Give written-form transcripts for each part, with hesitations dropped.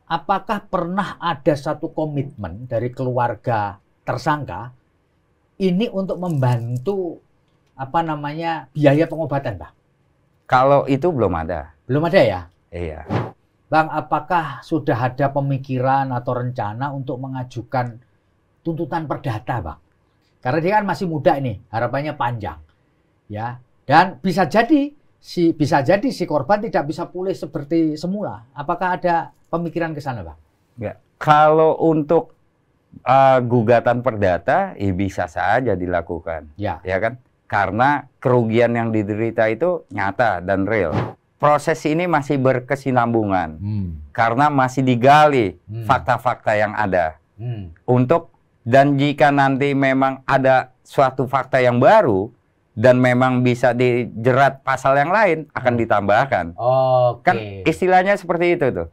apakah pernah ada satu komitmen dari keluarga tersangka ini untuk membantu biaya pengobatan, Bang? Kalau itu belum ada. Belum ada ya? Iya. Bang, apakah sudah ada pemikiran atau rencana untuk mengajukan tuntutan perdata, Bang? Karena dia kan masih muda ini, harapannya panjang. Ya. Dan bisa jadi si korban tidak bisa pulih seperti semula. Apakah ada pemikiran ke sana, Bang? Ya. Kalau untuk gugatan perdata, bisa saja dilakukan. Ya kan? Karena kerugian yang diderita itu nyata dan real. Proses ini masih berkesinambungan. Karena masih digali fakta-fakta yang ada. Dan jika nanti memang ada suatu fakta yang baru, dan memang bisa dijerat pasal yang lain, akan ditambahkan. Kan istilahnya seperti itu tuh.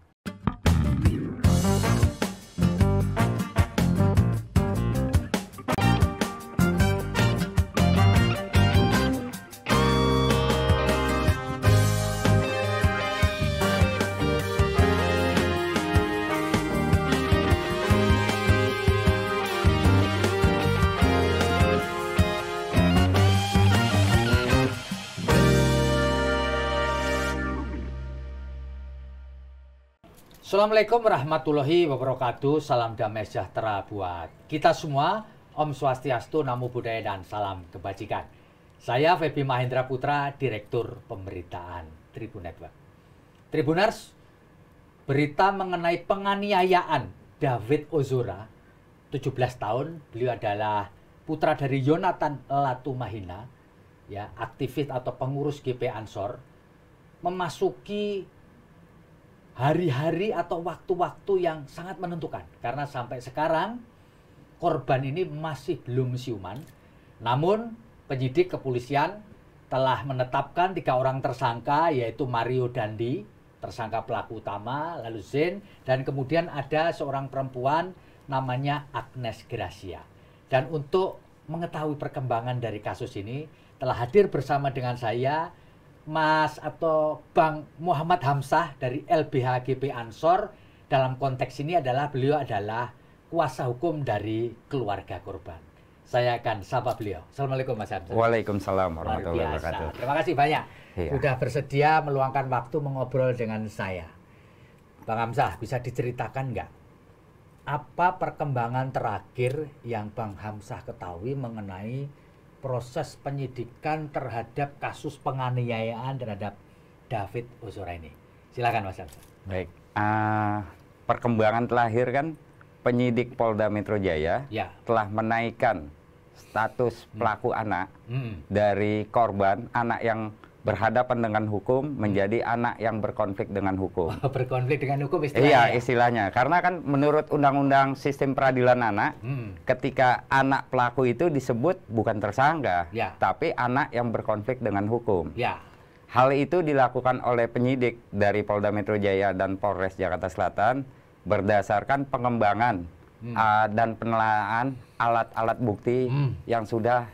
Assalamualaikum warahmatullahi wabarakatuh. Salam damai sejahtera buat kita semua. Om Swastiastu, Namo Buddhaya, dan salam kebajikan. Saya Feby Mahendra Putra, Direktur Pemberitaan Tribun Network. Tribuners, berita mengenai penganiayaan David Ozora, 17 tahun. Beliau adalah putra dari Yonatan Latumahina, ya, aktivis atau pengurus GP Ansor, memasuki hari-hari atau waktu-waktu yang sangat menentukan. Karena sampai sekarang korban ini masih belum siuman. Namun penyidik kepolisian telah menetapkan 3 orang tersangka, yaitu Mario Dandi, tersangka pelaku utama, lalu Zen, dan kemudian ada seorang perempuan namanya Agnes Gracia. Dan untuk mengetahui perkembangan dari kasus ini, telah hadir bersama dengan saya Mas atau Bang Muhammad Hamzah dari LBH GP Ansor. Dalam konteks ini beliau adalah kuasa hukum dari keluarga korban. Saya akan sapa beliau. Assalamualaikum Mas Hamzah. Waalaikumsalam warahmatullahi wabarakatuh. Terima kasih banyak sudah bersedia meluangkan waktu mengobrol dengan saya. Bang Hamzah, bisa diceritakan nggak apa perkembangan terakhir yang Bang Hamzah ketahui mengenai proses penyidikan terhadap kasus penganiayaan terhadap David Ozora ini? Silakan Mas Hamzah. Baik, perkembangan terakhir kan penyidik Polda Metro Jaya telah menaikkan status pelaku anak dari korban, anak yang berhadapan dengan hukum, menjadi anak yang berkonflik dengan hukum. Berkonflik dengan hukum istilahnya? Iya, istilahnya. Karena kan menurut Undang-Undang Sistem Peradilan Anak, ketika anak pelaku itu disebut bukan tersangka, tapi anak yang berkonflik dengan hukum. Hal itu dilakukan oleh penyidik dari Polda Metro Jaya dan Polres Jakarta Selatan berdasarkan pengembangan dan penelaahan alat-alat bukti yang sudah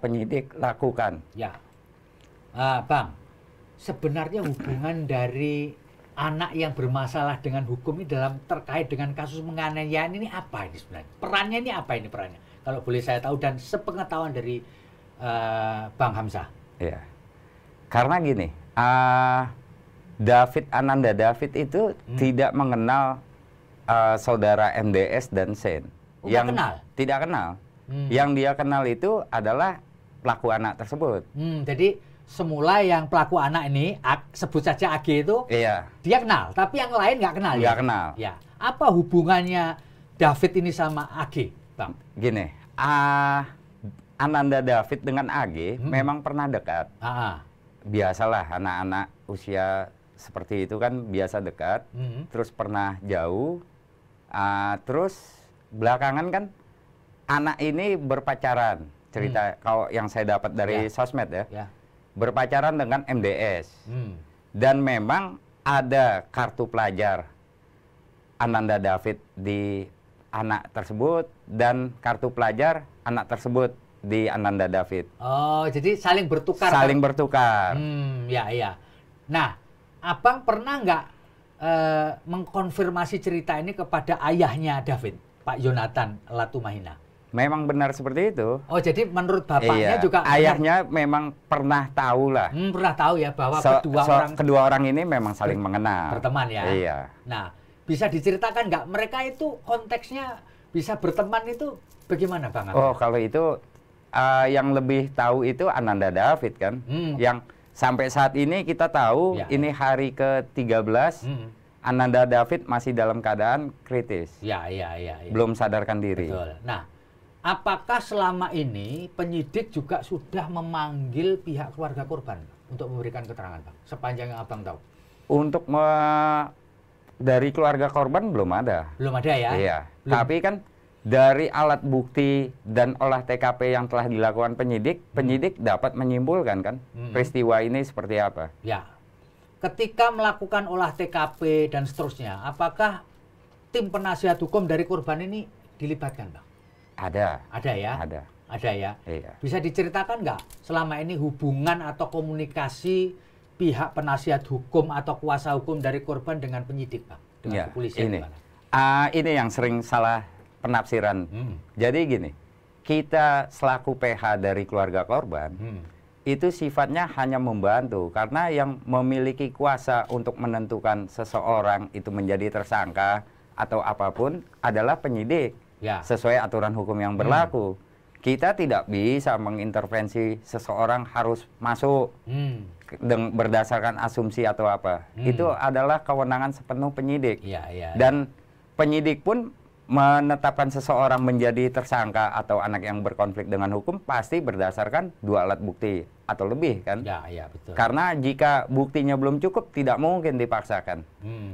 penyidik lakukan. Bang, sebenarnya hubungan dari anak yang bermasalah dengan hukum ini terkait dengan kasus penganiayaan ini apa ini sebenarnya? Perannya ini apa ini perannya? Kalau boleh saya tahu dan sepengetahuan dari Bang Hamzah. Iya. Karena gini, Ananda David itu tidak mengenal saudara MDS dan Sen. Yang kenal? Tidak kenal. Yang dia kenal itu adalah pelaku anak tersebut. Jadi semula yang pelaku anak ini, sebut saja AG itu, dia kenal, tapi yang lain nggak kenal. Nggak kenal. Ya. Apa hubungannya David ini sama AG, Bang? Gini, Ananda David dengan AG memang pernah dekat. Biasalah anak-anak usia seperti itu kan biasa dekat, terus pernah jauh, terus belakangan kan anak ini berpacaran. Cerita kalau yang saya dapat dari sosmed ya. Berpacaran dengan MDS. Dan memang ada kartu pelajar Ananda David di anak tersebut dan kartu pelajar anak tersebut di Ananda David. Oh, jadi saling bertukar. Saling bertukar. Ya. Nah, Abang pernah nggak mengkonfirmasi cerita ini kepada ayahnya David, Pak Yonatan Latumahina. Memang benar seperti itu. Oh, jadi menurut bapaknya juga ayahnya memang pernah tahu lah. Pernah tahu ya bahwa kedua orang ini memang saling mengenal. Berteman ya. Iya. Nah, bisa diceritakan nggak mereka itu konteksnya bisa berteman itu bagaimana, Bang? Oh, kalau itu yang lebih tahu itu Ananda David kan, yang sampai saat ini kita tahu ini hari ke-13. Ananda David masih dalam keadaan kritis. Ya. Belum sadarkan diri. Betul. Nah, apakah selama ini penyidik juga sudah memanggil pihak keluarga korban untuk memberikan keterangan, Bang? Sepanjang yang Abang tahu. Untuk dari keluarga korban belum ada. Belum ada ya? Iya. Tapi kan dari alat bukti dan olah TKP yang telah dilakukan penyidik dapat menyimpulkan kan peristiwa ini seperti apa. Ya. Ketika melakukan olah TKP dan seterusnya, apakah tim penasihat hukum dari korban ini dilibatkan, Bang? Ada. Ada ya? Ada ya? Iya. Bisa diceritakan nggak selama ini hubungan atau komunikasi pihak penasihat hukum atau kuasa hukum dari korban dengan penyidik, Bang? Dengan kepolisian gimana? Ini yang sering salah penafsiran. Jadi gini, kita selaku PH dari keluarga korban, itu sifatnya hanya membantu. Karena yang memiliki kuasa untuk menentukan seseorang itu menjadi tersangka atau apapun adalah penyidik. Ya. Sesuai aturan hukum yang berlaku. Kita tidak bisa mengintervensi seseorang harus masuk berdasarkan asumsi atau apa. Itu adalah kewenangan sepenuh penyidik. Dan penyidik pun menetapkan seseorang menjadi tersangka atau anak yang berkonflik dengan hukum pasti berdasarkan 2 alat bukti atau lebih kan. Betul. Karena jika buktinya belum cukup tidak mungkin dipaksakan.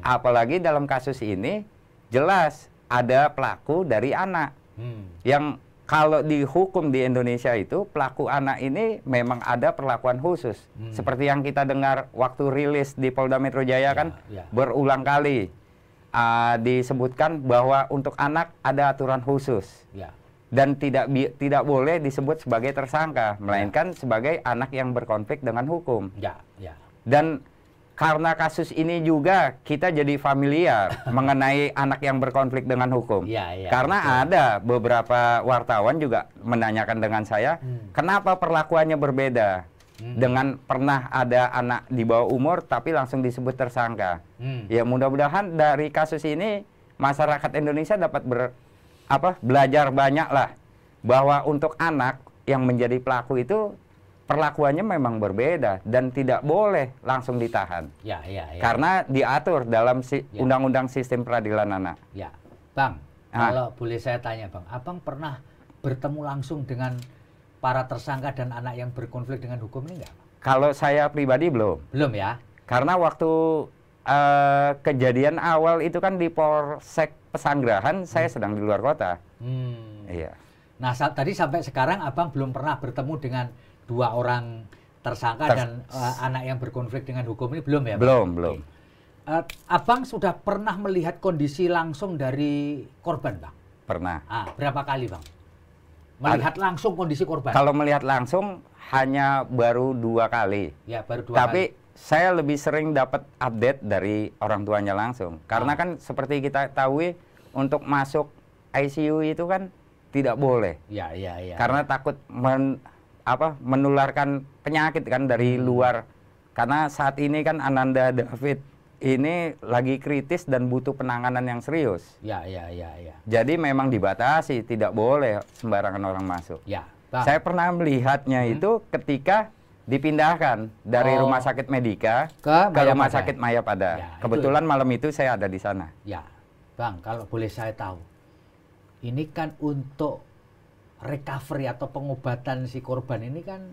Apalagi dalam kasus ini jelas ada pelaku dari anak. Yang kalau dihukum di Indonesia itu pelaku anak ini memang ada perlakuan khusus. Seperti yang kita dengar waktu rilis di Polda Metro Jaya kan berulang kali disebutkan bahwa untuk anak ada aturan khusus. Dan tidak boleh disebut sebagai tersangka, melainkan sebagai anak yang berkonflik dengan hukum. Dan karena kasus ini juga kita jadi familiar mengenai anak yang berkonflik dengan hukum. Karena ada beberapa wartawan juga menanyakan dengan saya, kenapa perlakuannya berbeda dengan pernah ada anak di bawah umur tapi langsung disebut tersangka. Ya mudah-mudahan dari kasus ini masyarakat Indonesia dapat belajar banyak lah bahwa untuk anak yang menjadi pelaku itu perlakuannya memang berbeda dan tidak boleh langsung ditahan. Karena diatur dalam Undang-Undang Sistem Peradilan Anak. Bang, kalau boleh saya tanya, Bang, Abang pernah bertemu langsung dengan para tersangka dan anak yang berkonflik dengan hukum ini enggak? Kalau saya pribadi belum. Belum ya? Karena waktu kejadian awal itu kan di Polsek Pesanggerahan, saya sedang di luar kota. Iya. Nah, tadi sampai sekarang Abang belum pernah bertemu dengan 2 orang tersangka dan anak yang berkonflik dengan hukum ini belum ya, Bang? Belum. Abang sudah pernah melihat kondisi langsung dari korban, Bang? Pernah. Berapa kali, Bang? Melihat langsung kondisi korban? Kalau melihat langsung hanya baru 2 kali. Ya, baru 2 kali. Tapi saya lebih sering dapat update dari orang tuanya langsung. Karena kan seperti kita tahu untuk masuk ICU itu kan tidak boleh. Karena takut menularkan penyakit kan dari luar. Karena saat ini kan Ananda David ini lagi kritis dan butuh penanganan yang serius. Jadi memang dibatasi, tidak boleh sembarangan orang masuk. Saya pernah melihatnya itu ketika dipindahkan dari Rumah Sakit Medika ke Rumah Sakit Mayapada. Kebetulan malam itu saya ada di sana. Bang, kalau boleh saya tahu, ini kan untuk recovery atau pengobatan si korban ini kan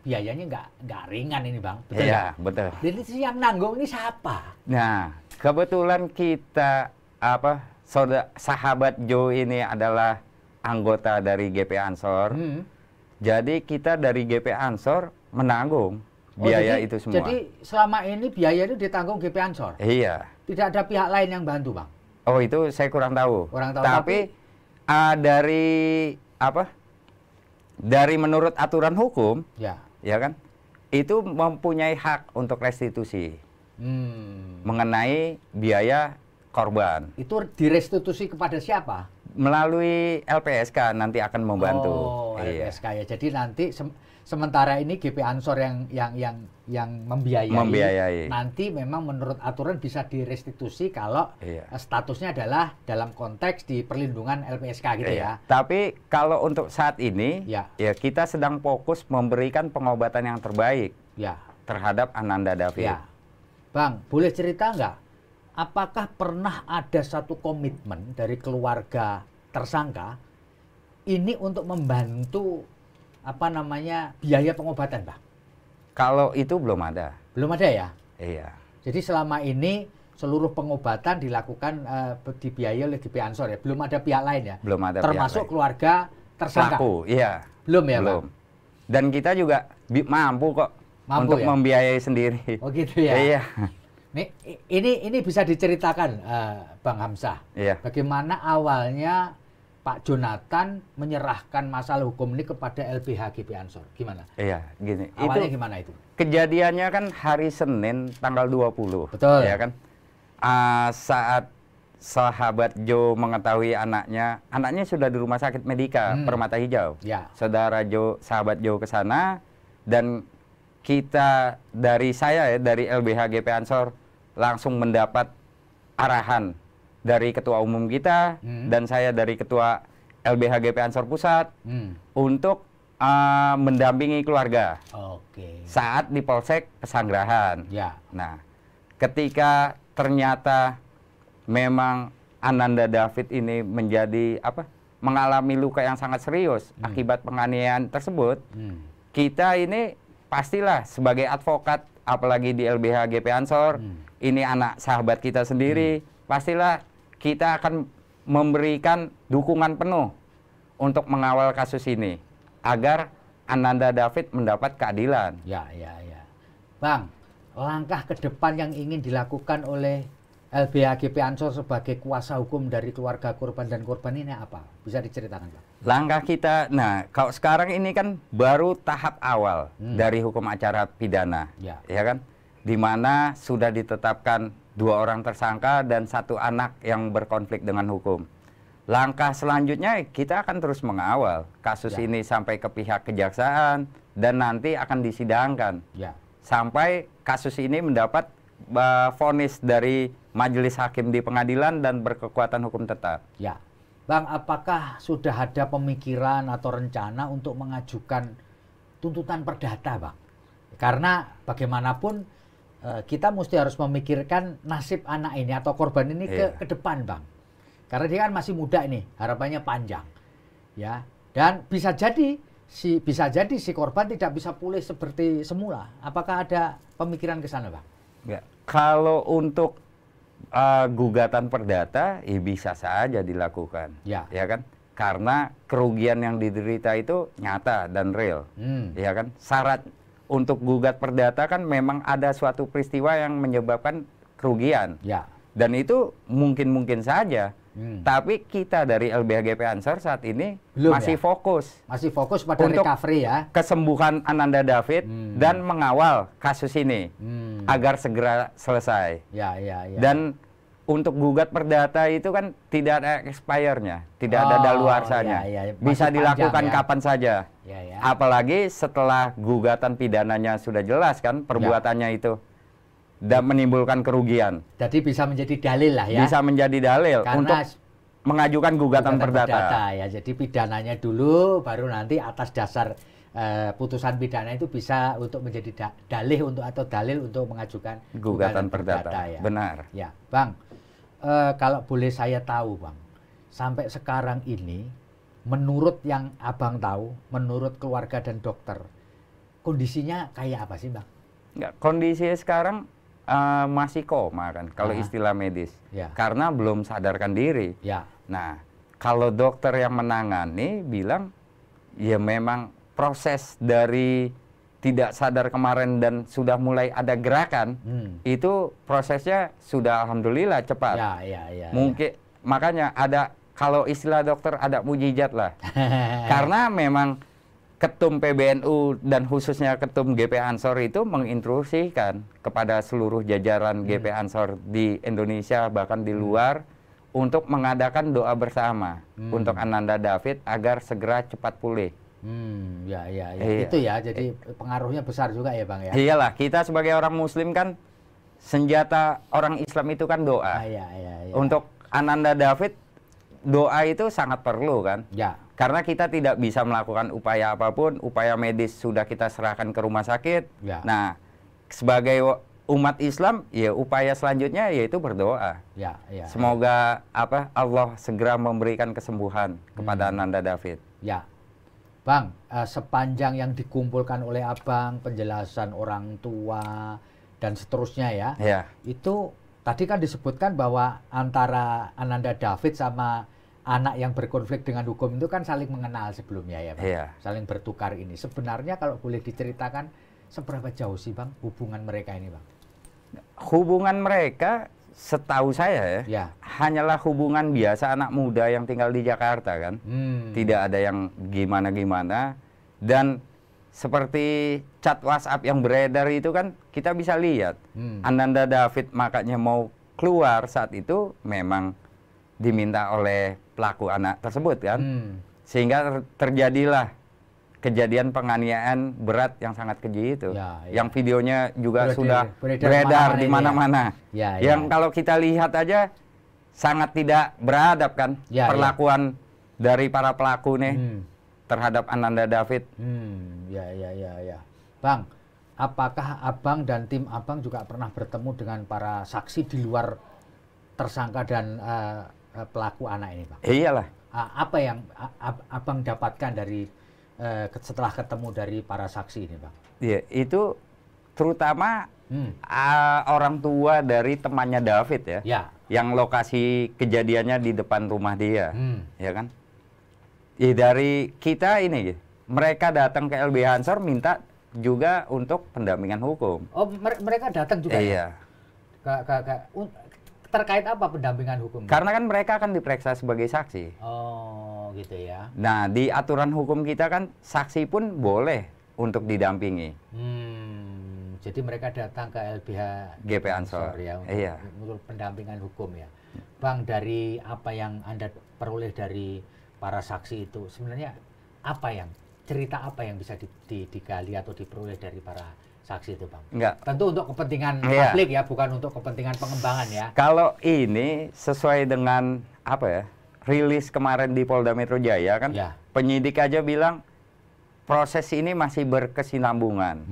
biayanya nggak ringan ini, Bang. Betul? Iya, betul. Jadi yang nanggung ini siapa? Nah, kebetulan kita sahabat Joe ini adalah anggota dari GP Ansor. Jadi kita dari GP Ansor menanggung biaya itu semua. Jadi selama ini biaya itu ditanggung GP Ansor? Iya. Tidak ada pihak lain yang bantu, Bang? Oh, itu saya kurang tahu. Tapi dari menurut aturan hukum, ya kan, itu mempunyai hak untuk restitusi. mengenai biaya korban. Itu direstitusi kepada siapa? Melalui LPSK nanti akan membantu. Oh, LPSK ya. Jadi nanti sementara ini GP Ansor yang membiayai. Nanti memang menurut aturan bisa direstitusi kalau statusnya adalah dalam konteks di perlindungan LPSK gitu ya. Tapi kalau untuk saat ini ya kita sedang fokus memberikan pengobatan yang terbaik terhadap Ananda David. Ya. Bang, boleh cerita nggak? Apakah pernah ada satu komitmen dari keluarga tersangka ini untuk membantu biaya pengobatan, Bang? Kalau itu belum ada. Belum ada ya? Iya. Jadi selama ini seluruh pengobatan dilakukan dibiayai oleh GP Ansor ya. Belum ada pihak lain ya? Belum ada. Termasuk keluarga tersangka. Pelaku, iya. Belum ya, belum. Bang? Dan kita juga mampu kok untuk membiayai sendiri. Oh gitu ya? Iya. Ini bisa diceritakan, Bang Hamzah. Iya. Bagaimana awalnya Pak Jonathan menyerahkan masalah hukum ini kepada LBH GP Ansor? Gimana? Iya, gini. Awalnya gimana itu? Kejadiannya kan hari Senin tanggal 20. Betul. Ya kan? Saat sahabat Joe mengetahui anaknya sudah di rumah sakit Medika Permata Hijau. Ya. Sahabat Joe ke sana dan kita dari LBH GP Ansor langsung mendapat arahan dari ketua umum kita dan saya dari ketua LBH GP Ansor Pusat untuk mendampingi keluarga saat di Polsek Pesanggerahan. Ya. Nah, ketika ternyata memang Ananda David ini mengalami luka yang sangat serius akibat penganiayaan tersebut, kita ini pastilah sebagai advokat, apalagi di LBH GP Ansor, ini anak sahabat kita sendiri, pastilah kita akan memberikan dukungan penuh untuk mengawal kasus ini agar Ananda David mendapat keadilan. Ya. Bang, langkah ke depan yang ingin dilakukan oleh LBH GP Ansor sebagai kuasa hukum dari keluarga korban dan korban ini apa? Bisa diceritakan, Bang? Langkah kita, kalau sekarang ini kan baru tahap awal dari hukum acara pidana, ya kan? Di mana sudah ditetapkan 2 orang tersangka dan 1 anak yang berkonflik dengan hukum. Langkah selanjutnya kita akan terus mengawal kasus ini sampai ke pihak kejaksaan dan nanti akan disidangkan sampai kasus ini mendapat vonis dari majelis hakim di pengadilan dan berkekuatan hukum tetap. Ya. Bang, apakah sudah ada pemikiran atau rencana untuk mengajukan tuntutan perdata, Bang? Karena bagaimanapun kita mesti harus memikirkan nasib anak ini atau korban ini ke depan, Bang. Karena dia kan masih muda ini, harapannya panjang. Ya. Dan bisa jadi si korban tidak bisa pulih seperti semula. Apakah ada pemikiran ke sana, Bang? Ya. Kalau untuk gugatan perdata bisa saja dilakukan, ya kan? Karena kerugian yang diderita itu nyata dan real, ya kan? Syarat untuk gugat perdata kan memang ada suatu peristiwa yang menyebabkan kerugian, dan itu mungkin saja. Tapi kita dari LBH GP Ansor saat ini masih fokus pada untuk recovery ya, kesembuhan Ananda David dan mengawal kasus ini agar segera selesai. Dan untuk gugat perdata itu kan tidak ada expirednya, tidak ada daluarsanya, bisa dilakukan kapan saja. Apalagi setelah gugatan pidananya sudah jelas kan perbuatannya itu dan menimbulkan kerugian. Jadi bisa menjadi dalil lah ya. Bisa menjadi dalil karena untuk mengajukan gugatan perdata. Ya. Jadi pidananya dulu, baru nanti atas dasar putusan pidana itu bisa untuk menjadi dalil untuk mengajukan gugatan perdata. Ya. Benar. Ya, Bang. Kalau boleh saya tahu, Bang, sampai sekarang ini, menurut yang Abang tahu, menurut keluarga dan dokter, kondisinya kayak apa sih, Bang? Enggak, kondisinya sekarang masih koma kan kalau istilah medis, karena belum sadarkan diri. Nah, kalau dokter yang menangani bilang ya memang proses dari tidak sadar kemarin dan sudah mulai ada gerakan, itu prosesnya sudah alhamdulillah cepat. Mungkin makanya ada, kalau istilah dokter ada mujizat lah. Karena memang Ketum PBNU dan khususnya Ketum GP Ansor itu menginstruksikan kepada seluruh jajaran GP Ansor di Indonesia bahkan di luar untuk mengadakan doa bersama untuk Ananda David agar segera cepat pulih. Ya. Itu ya, jadi pengaruhnya besar juga ya Bang ya. Iyalah, kita sebagai orang Muslim kan senjata orang Islam itu kan doa. Iya. Untuk Ananda David doa itu sangat perlu kan. Ya. Karena kita tidak bisa melakukan upaya apapun, upaya medis sudah kita serahkan ke rumah sakit. Ya. Nah, sebagai umat Islam, ya upaya selanjutnya yaitu berdoa. Ya. Semoga Allah segera memberikan kesembuhan kepada Ananda David. Ya, Bang, sepanjang yang dikumpulkan oleh Abang, penjelasan orang tua dan seterusnya ya, itu tadi kan disebutkan bahwa antara Ananda David sama anak yang berkonflik dengan hukum itu kan saling mengenal sebelumnya ya Bang, saling bertukar ini. Sebenarnya kalau boleh diceritakan seberapa jauh sih Bang hubungan mereka ini Bang? Hubungan mereka setahu saya ya, hanyalah hubungan biasa anak muda yang tinggal di Jakarta kan. Tidak ada yang gimana-gimana. Dan seperti chat WhatsApp yang beredar itu kan kita bisa lihat. Ananda David makanya mau keluar saat itu memang diminta oleh pelaku anak tersebut kan. Sehingga terjadilah kejadian penganiayaan berat yang sangat keji itu. Yang videonya juga sudah beredar di mana-mana. Yang kalau kita lihat aja sangat tidak beradab kan perlakuan dari para pelaku nih terhadap Ananda David. Bang, apakah Abang dan tim Abang juga pernah bertemu dengan para saksi di luar tersangka dan pelaku anak ini Bang? Iyalah. Apa yang Abang dapatkan dari setelah ketemu dari para saksi ini Bang? Iya, itu terutama orang tua dari temannya David ya, yang lokasi kejadiannya di depan rumah dia, ya kan? Ya, dari kita ini, mereka datang ke LBH Ansor minta juga untuk pendampingan hukum. Oh, mereka datang juga ya? Terkait apa pendampingan hukum? Karena kan mereka akan diperiksa sebagai saksi. Oh, gitu ya. Nah, di aturan hukum kita kan saksi pun boleh untuk didampingi. Jadi mereka datang ke LBH GP Ansor ya untuk pendampingan hukum ya. Bang, dari apa yang Anda peroleh dari para saksi itu, sebenarnya cerita apa yang bisa digali atau diperoleh dari para saksi itu Bang? Enggak. Tentu untuk kepentingan publik ya, bukan untuk kepentingan pengembangan ya. Kalau ini sesuai dengan rilis kemarin di Polda Metro Jaya kan, penyidik aja bilang proses ini masih berkesinambungan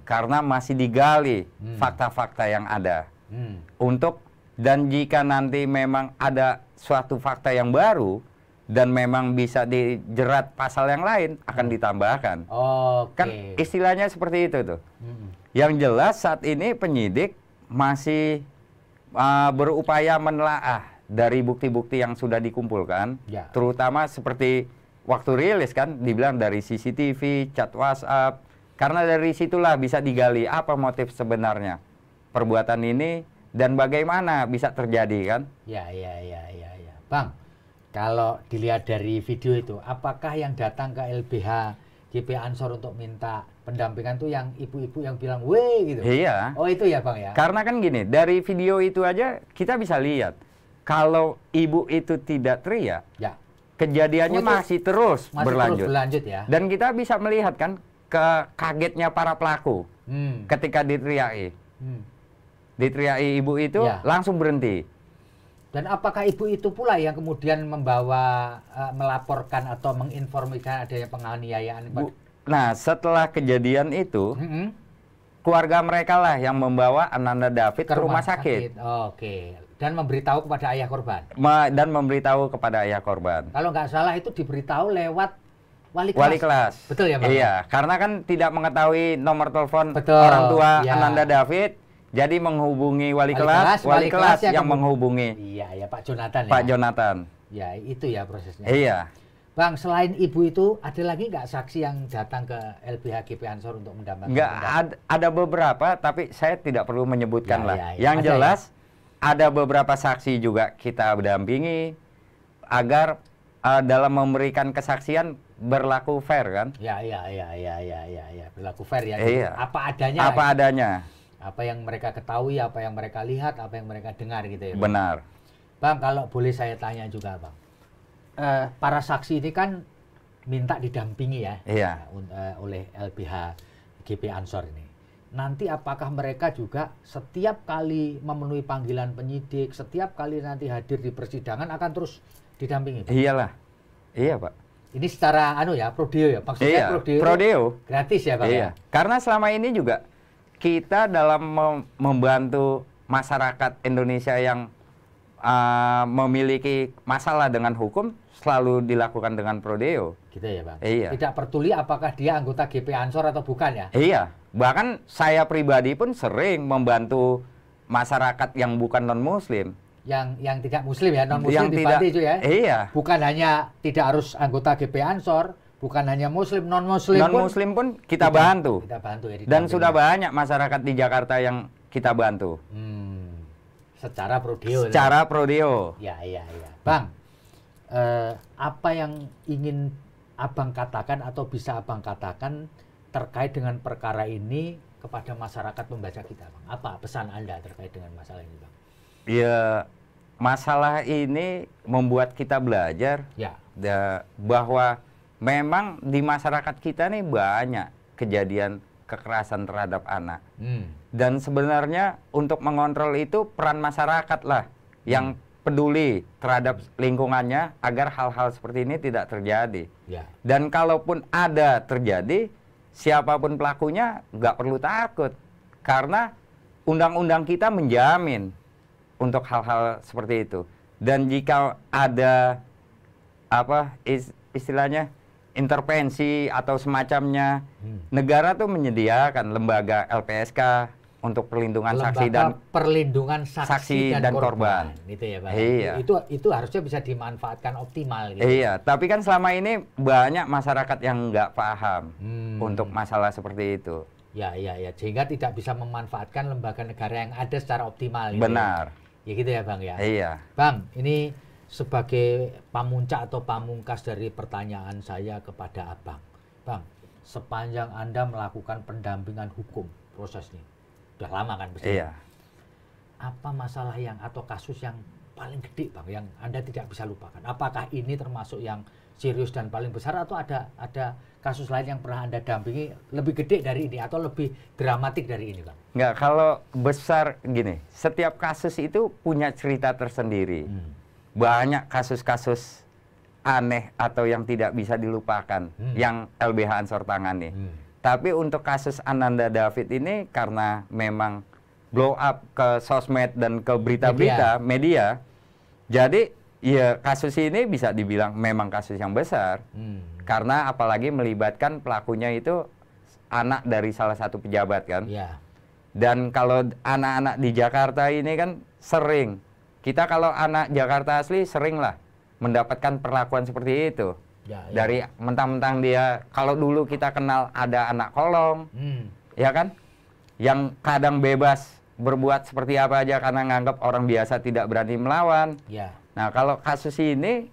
karena masih digali fakta-fakta yang ada. Dan jika nanti memang ada suatu fakta yang baru dan memang bisa dijerat pasal yang lain akan ditambahkan. Kan istilahnya seperti itu tuh. Yang jelas saat ini penyidik masih berupaya menelaah dari bukti-bukti yang sudah dikumpulkan, terutama seperti waktu rilis kan dibilang dari CCTV, chat WhatsApp, karena dari situlah bisa digali apa motif sebenarnya perbuatan ini dan bagaimana bisa terjadi kan? Ya. Bang, kalau dilihat dari video itu, apakah yang datang ke LBH GP Ansor untuk minta pendampingan tuh yang ibu-ibu yang bilang weh gitu? Iya. Oh itu ya Bang ya? Karena kan gini, dari video itu aja kita bisa lihat kalau ibu itu tidak teriak, kejadiannya masih terus berlanjut ya. Dan kita bisa melihat kan kagetnya para pelaku ketika diteriaki. Diteriaki ibu itu langsung berhenti. Dan apakah ibu itu pula yang kemudian melaporkan atau menginformasikan adanya penganiayaan? Nah, setelah kejadian itu, keluarga mereka lah yang membawa Ananda David ke rumah sakit. Oke. Dan memberitahu kepada ayah korban. Ayah korban. Kalau nggak salah itu diberitahu lewat wali kelas. Wali kelas. Betul ya Bang? Iya, karena kan tidak mengetahui nomor telepon orang tua Ananda David. Jadi menghubungi wali kelas yang menghubungi. Iya, Pak Jonathan. Pak Jonathan. Ya, itu ya prosesnya. Iya. Bang, selain ibu itu, ada lagi nggak saksi yang datang ke LBH GP Ansor untuk mendapatkan? Nggak, ada beberapa, tapi saya tidak perlu menyebutkan lah. Yang jelas, ada beberapa saksi juga kita dampingi agar dalam memberikan kesaksian berlaku fair kan? Ya, berlaku fair ya. Iya. Apa adanya. Apa adanya. Apa yang mereka ketahui, apa yang mereka lihat, apa yang mereka dengar gitu ya. Bang? Benar. Bang, kalau boleh saya tanya juga, Bang. Para saksi ini kan minta didampingi ya, iya. Oleh LBH GP Ansor ini. Nanti apakah mereka juga setiap kali memenuhi panggilan penyidik, setiap kali nanti hadir di persidangan akan terus didampingi, Pak? Iyalah. Iya, Pak. Ini secara prodeo ya? Maksudnya iya, prodeo. Gratis ya, Pak? Iya. Ya? Karena selama ini juga kita dalam membantu masyarakat Indonesia yang memiliki masalah dengan hukum selalu dilakukan dengan prodeo. Gitu ya, Bang? Iya. Tidak peduli apakah dia anggota GP Ansor atau bukan ya? Iya. Bahkan saya pribadi pun sering membantu masyarakat yang bukan non-muslim. Yang tidak muslim ya, non-muslim dibantu itu ya? Iya. Bukan hanya tidak harus anggota GP Ansor, bukan hanya muslim, non-muslim pun kita bantu. Kita bantu ya. Dan sudah banyak masyarakat di Jakarta yang kita bantu. Secara prodeo. Secara prodeo. Ya. Bang, apa yang ingin Abang katakan atau bisa Abang katakan terkait dengan perkara ini kepada masyarakat pembaca kita, Bang? Apa pesan Anda terkait dengan masalah ini, Bang? Ya, masalah ini membuat kita belajar bahwa memang di masyarakat kita nih banyak kejadian kekerasan terhadap anak. Dan sebenarnya untuk mengontrol itu peran masyarakat lah yang peduli terhadap lingkungannya agar hal-hal seperti ini tidak terjadi. Dan kalaupun ada terjadi, siapapun pelakunya nggak perlu takut. Karena undang-undang kita menjamin untuk hal-hal seperti itu. Dan jika ada istilahnya intervensi atau semacamnya, negara tuh menyediakan lembaga LPSK untuk perlindungan saksi dan korban. Gitu ya, Pak. Iya. Itu harusnya bisa dimanfaatkan optimal gitu. Iya, tapi kan selama ini banyak masyarakat yang nggak paham untuk masalah seperti itu. Ya. Sehingga tidak bisa memanfaatkan lembaga negara yang ada secara optimal gitu. Benar. Ya gitu ya, Bang ya. Iya. Bang, ini sebagai pamuncak atau pamungkas dari pertanyaan saya kepada Abang. Bang, sepanjang Anda melakukan pendampingan hukum proses ini, udah lama kan pasti? Iya. Apa masalah atau kasus yang paling gede, Bang, yang Anda tidak bisa lupakan? Apakah ini termasuk yang serius dan paling besar atau ada kasus lain yang pernah Anda dampingi lebih gede dari ini atau lebih dramatik dari ini, Bang? Enggak, kalau besar gini, setiap kasus itu punya cerita tersendiri. Banyak kasus-kasus aneh atau yang tidak bisa dilupakan yang LBH Ansor tangani. Tapi untuk kasus Ananda David ini karena memang blow up ke sosmed dan ke berita-berita media, jadi ya kasus ini bisa dibilang memang kasus yang besar. Karena apalagi melibatkan pelakunya itu anak dari salah satu pejabat kan. Dan kalau anak-anak di Jakarta ini kan sering, kita kalau anak Jakarta asli sering lah mendapatkan perlakuan seperti itu. Dari mentang-mentang dia, kalau dulu kita kenal ada anak kolong, ya kan, yang kadang bebas berbuat seperti apa aja karena nganggap orang biasa tidak berani melawan. Nah, kalau kasus ini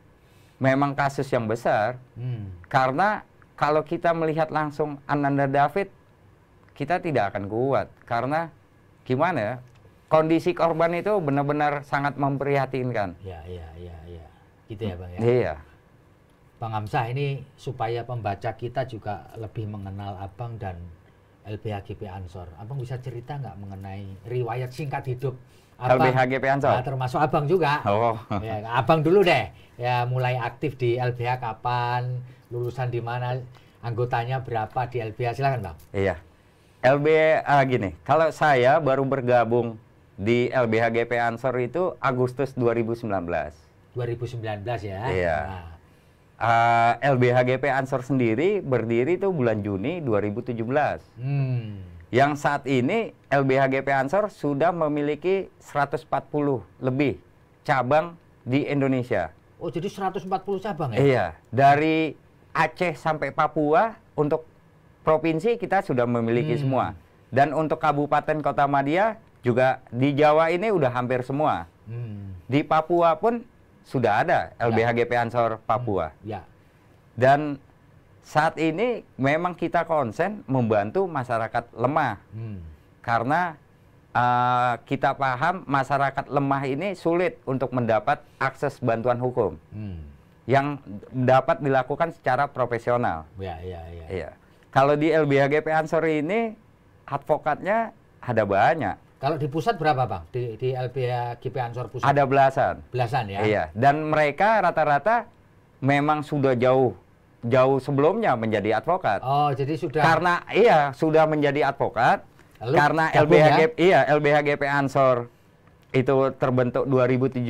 memang kasus yang besar, karena kalau kita melihat langsung Ananda David, kita tidak akan kuat. Karena gimana ya, kondisi korban itu benar-benar sangat memprihatinkan. Iya. Gitu ya, Bang ya? Iya. Bang Hamzah, ini supaya pembaca kita juga lebih mengenal Abang dan LBH GP Ansor. Abang bisa cerita nggak mengenai riwayat singkat hidup Abang? LBH GP Ansor? Nah, termasuk Abang juga. Ya, Abang dulu deh. Ya, mulai aktif di LBH kapan, lulusan di mana, anggotanya berapa di LBH, silakan, Bang. Iya. LBH gini, kalau saya baru bergabung di LBH GP Ansor itu Agustus 2019. 2019 ya? Iya. LBH GP Ansor sendiri berdiri itu bulan Juni 2017. Yang saat ini LBH GP Ansor sudah memiliki 140 lebih cabang di Indonesia. Oh, jadi 140 cabang ya? Iya, dari Aceh sampai Papua untuk provinsi kita sudah memiliki semua. Dan untuk kabupaten kota madya juga di Jawa ini udah hampir semua. Di Papua pun sudah ada LBH GP Ansor Papua. Dan saat ini memang kita konsen membantu masyarakat lemah. Karena kita paham masyarakat lemah ini sulit untuk mendapat akses bantuan hukum yang dapat dilakukan secara profesional. Iya. Kalau di LBH GP Ansor ini advokatnya ada banyak. Kalau di pusat berapa Bang? Di LBH GP Ansor pusat? Ada belasan. Belasan ya? Iya. Dan mereka rata-rata memang sudah jauh sebelumnya menjadi advokat. Oh, jadi sudah. Karena sudah menjadi advokat. Lalu karena LBH GP Ansor itu terbentuk 2017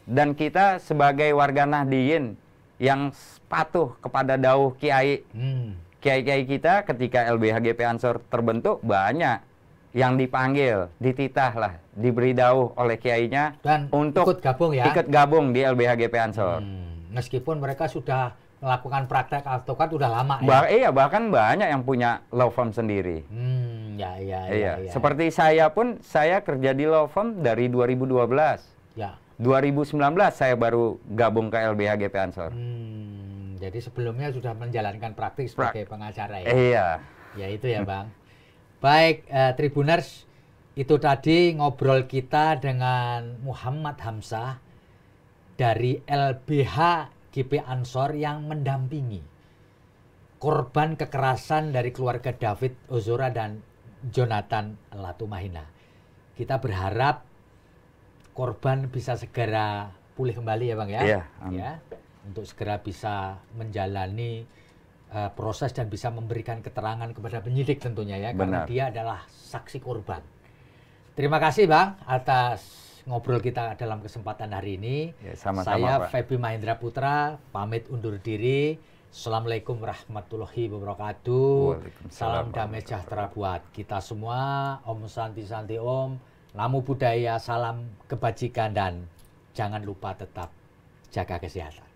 dan kita sebagai warga Nahdliyin yang patuh kepada dauh kiai kita ketika LBH GP Ansor terbentuk banyak yang dipanggil, dititah lah, diberi dauh oleh kiainya dan untuk ikut gabung di LBH GP Ansor. Meskipun mereka sudah melakukan praktek advokat udah lama ya. Bahkan banyak yang punya law firm sendiri. Iya. Seperti saya pun, saya kerja di law firm dari 2012. Ya. 2019 saya baru gabung ke LBH GP Ansor. Jadi sebelumnya sudah menjalankan praktik sebagai pengacara ya. Iya. Ya itu ya Bang. Baik, Tribuners, itu tadi ngobrol kita dengan Muhammad Hamzah dari LBH GP Ansor yang mendampingi korban kekerasan dari keluarga David Ozora dan Jonathan Latumahina. Kita berharap korban bisa segera pulih kembali ya Bang ya. Iya. Ya, untuk segera bisa menjalani proses dan bisa memberikan keterangan kepada penyidik tentunya ya. Karena dia adalah saksi korban. Terima kasih Bang atas ngobrol kita dalam kesempatan hari ini. Ya, sama-sama, saya Pak. Feby Mahendra Putra pamit undur diri. Assalamualaikum warahmatullahi wabarakatuh. Salam damai sejahtera buat kita semua. Om Santi Santi Om. Namo Buddhaya, salam kebajikan dan jangan lupa tetap jaga kesehatan.